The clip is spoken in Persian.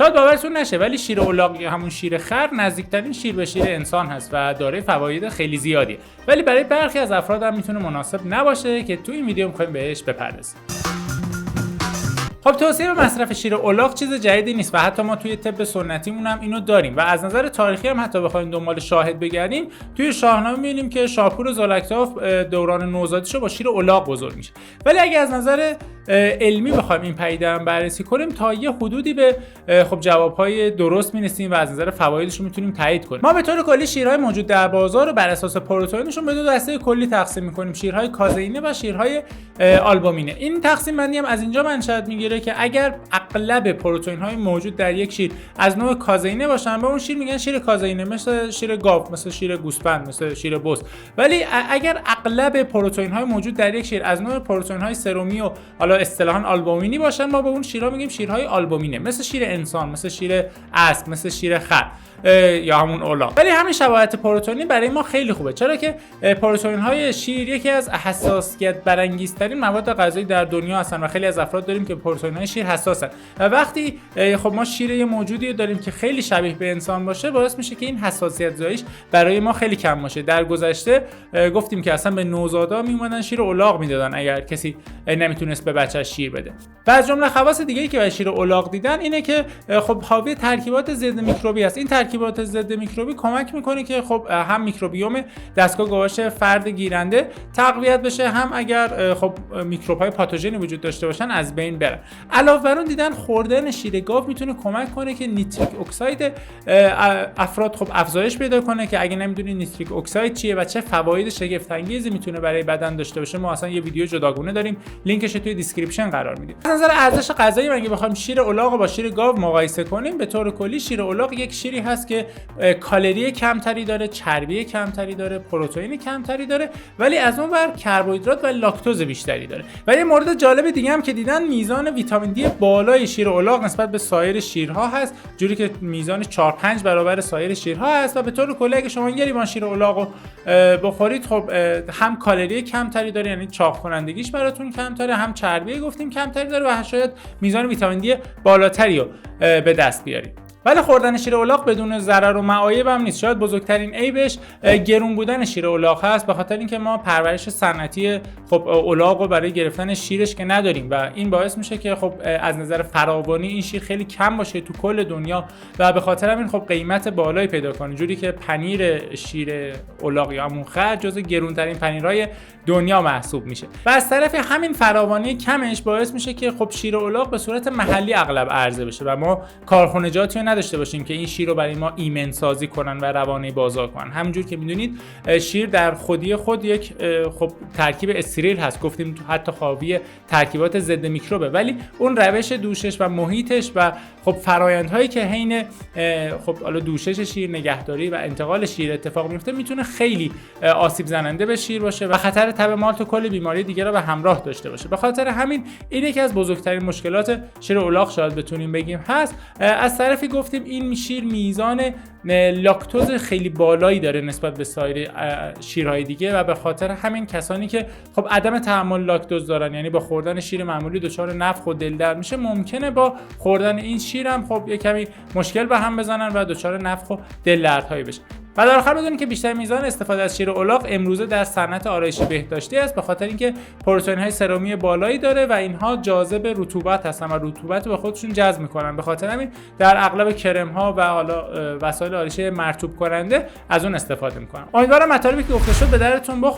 شاید باورتون نشه ولی شیر الاغ یا همون شیر خر نزدیکترین شیر به شیر انسان هست و دارای فواید خیلی زیادیه، ولی برای برخی از افراد هم میتونه مناسب نباشه که تو این ویدیو می‌خوایم بهش بپردازیم. خب توصیه به مصرف شیر الاغ چیز جدیدی نیست و حتی ما توی طب سنتیمون هم اینو داریم و از نظر تاریخی هم حتی بخوایم دنبال شاهد بگردیم توی شاهنامه می‌بینیم که شاپور زالکتاف دوران نوزادیشو با شیر الاغ بزرگ میشه. ولی اگه از نظر علمی بخوایم این پدیده رو بررسی کنیم تا یه حدودی به خب جواب‌های درست می‌رسیم و از نظر فوایدش رو می‌تونیم تایید کنیم. ما به طور کلی شیرهای موجود در بازار رو بر اساس پروتئینشون به دو دسته کلی تقسیم می‌کنیم: شیرهای کازئینه و شیرهای آلبومینه. این تقسیم بندی هم از اینجا منشأ می‌گیره که اگر اغلب پروتئین‌های موجود در یک شیر از نوع کازئینه باشن به اون شیر میگن شیر کازئینه، مثل شیر گاو، مثل شیر گوسفند، مثل شیر بز. ولی اگر اغلب پروتئین‌های موجود در یک شیر از نوع پروتئین‌های سرمی و حالا اصطلاحاً آلبومینی باشن ما به اون شیرها میگیم شیرهای آلبومینه، مثل شیر انسان، مثل شیر اسب، مثل شیر خر یا همون الاغ. ولی همین شباهت پروتئینی برای ما خیلی خوبه، چرا که پروتئین‌های شیر یکی از حساسیت برانگیزترین مواد غذایی در دنیا هستن و خیلی از افراد داریم که پروتئین‌های شیر حساسن و وقتی خب ما شیر یه موجودی داریم که خیلی شبیه به انسان باشه باعث میشه که این حساسیت زاییش برای ما خیلی کم باشه. در گذشته گفتیم که اصلا به نوزادا میومدن شیر الاغ میدادن اگر کسی نمیتونست به بچه‌ش شیر بده. و از جمله خواص دیگه‌ای که برای شیر الاغ دیدن اینه که خب حاوی ترکیبات ضد میکروبی است. این ترکیبات ضد میکروبی کمک میکنه که خب هم میکروبیوم دستگاه گوارش فرد گیرنده تقویت بشه، هم اگر خب میکروب‌های پاتوژنی وجود داشته باشن از بین برن. علاوه بر اون دیدن خوردن شیر گاو میتونه کمک کنه که نیتریک اکساید افراد خب افزایش پیدا کنه که اگه نمیدونید نیتریک اکساید چیه و چه فواید شگفت انگیزی میتونه برای بدن داشته باشه ما اصلا یه ویدیو جداگونه داریم، لینکش توی دیسکریپشن قرار میدیم. از نظر ارزش غذایی اگه بخوایم شیر الاغ با شیر گاو مقایسه کنیم به طور کلی شیر الاغ یک شیری هست که کالری کمتری داره، چربی کمتری داره، پروتئین کمتری داره، ولی از اون ور کربوهیدرات و لاکتوز بیشتری داره. و یه مورد جالب دیگه هم که دیدن میزان ویتامین دی بالای شیر الاغ نسبت به سایر شیرها هست، جوری که میزان 4-5 برابر سایر شیرها هست و به طور کلی اگه شما یه لیوان شیر الاغ بخورید خب هم کالری کمتری داره، یعنی چاق کنندگیش براتون کمتره، هم چربی گفتیم کمتری داره و شاید میزان ویتامین دی بالاتری رو به دست بیارید. ولی خوردن شیر الاغ بدون ضرر و معایب هم نیست. شاید بزرگترین عیبش گرون بودن شیر الاغ هست، به خاطر اینکه ما پرورش سنتی خب الاغ رو برای گرفتن شیرش که نداریم و این باعث میشه که خب از نظر فراوانی این شیر خیلی کم باشه تو کل دنیا و به خاطر همین خب قیمت بالایی پیدا کنه، جوری که پنیر شیر الاغ یا همون خر جزو گرونترین پنیرهای دنیا محسوب میشه. و از طرف همین فراوانی کمش باعث میشه که خب شیر الاغ به صورت محلی اغلب عرضه بشه و ما کارخونجاتی نداشته باشیم که این شیر رو برای ما ایمن سازی کنن و روانه بازار کنن. همونجور که میدونید شیر در خودی خود یک خب ترکیب استریل هست، گفتیم حتی حاوی ترکیبات ضد میکروبه، ولی اون روش دوشش و محیطش و خب فرآیندهایی که حین خب حالا دوشش شیر، نگهداری و انتقال شیر اتفاق میفته میتونه خیلی آسیب زننده به شیر باشه و خطر تب مالت و کلی بیماری دیگه رو به همراه داشته باشه. به خاطر همین این یکی از بزرگترین مشکلات شیر الاغ شاید بتونیم بگیم هست. از طرفی گفتیم این شیر میزان لاکتوز خیلی بالایی داره نسبت به سایر شیرهای دیگه و به خاطر همین کسانی که خب عدم تحمل لاکتوز دارن، یعنی با خوردن شیر معمولی دچار نفخ و دلدرد میشه، ممکنه با خوردن این شیر هم خب یه کمی مشکل به هم بزنن و دچار نفخ و دلدردهایی بشه. و در آخر بدونید که بیشتر میزان استفاده از شیر الاغ امروزه در صنعت آرایشی بهداشتی است، به خاطر اینکه پروتئین‌های سرمی بالایی داره و اینها جاذب رطوبت هستن و رطوبت رو به خودشون جذب میکنن. به خاطر همین در اغلب کرم‌ها و حالا وسایل آرایشی مرطوب کننده از اون استفاده میکنن. امیدوارم مطالبی که گفته شد به درتون بخوره.